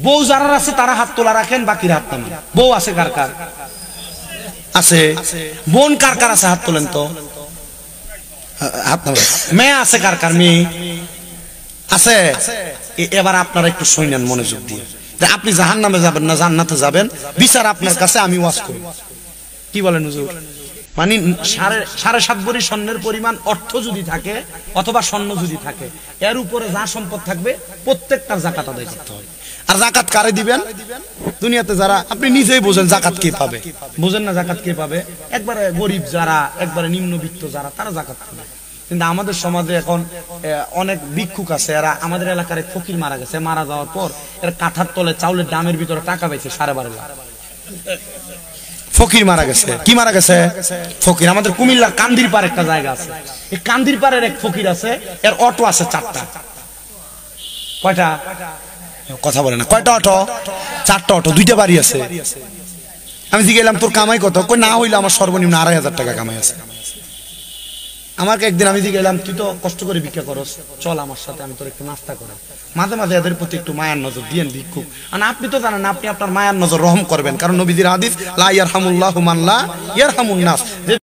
বউ যারা আছে তারা হাত তোলা রাখেন, বাকিরা হাত নামান। বউ আছে কার কার আছে? বোন কার কার আছে? হাত তোলেন তো, হাত নামান। মেয়ে আছে কার কার? মেয়ে আছে? এবার আপনারা একটু শুনেন মনোযোগ দিয়ে। আপনি জাহান্নামে যাবেন না জান্নাতে যাবেন, বিচার আপনার কাছে, আমি ওয়াজ করি। কি বলেন হুজুর? মানে 7.5 ভরি স্বর্ণের পরিমাণ অর্থ যদি থাকে অথবা স্বর্ণ যদি থাকে, এর উপরে যা সম্পদ থাকবে প্রত্যেকটার যাকাত আদায় করতে হবে। আর যাকাত কারে দিবেন? দুনিয়াতে যারা, আপনি নিজেই বোঝেন যাকাত কে পাবে, বোঝেন না যাকাত কে পাবে? একবারে গরিব যারা, একবারে নিম্নবিত্ত যারা, তারা যাকাত পাবে। কিন্তু আমাদের সমাজে এখন অনেক ভিক্ষুক আছে, এরা আমাদের এলাকার এক ফকির মারা গেছে, মারা যাওয়ার পর এরা কাঁথার তলে চাউলের দামের ভিতরে টাকা পাইছে 12.5 লাখ। ফকির মারা গেছে। কি মারা গেছে? ফকির। আমাদের কুমিল্লার কান্দির পাড় একটা জায়গা আছে, এই কান্দির পাড়ের এক ফকির আছে, এর অটো আছে 4টা। কয়টা? কথা বলে না। কয়টা অটো? 4টা অটো, 2টা বাড়ি আছে। আমি জিজ্ঞাসা তোর কামাই কত? কই না হইলে আমার সর্বনিম্ন 2,500 টাকা কামাই আছে। আমাকে একদিন আমি জিজ্ঞাসা, তুই তো কষ্ট করে ভিক্ষা করস, চল আমার সাথে, আমি তোর একটু নাস্তা করাই। মাঝে মাঝে এদের প্রতি একটু মায়ার নজর দিয়েন ভিক্ষুক। আর আপনি তো জানেন আপনি আপনার মায়ার নজর রহম করবেন, কারণ নবীজির হাদিস, লা ইয়ারহামুল্লাহু মান লা ইয়ারহামুন নাস।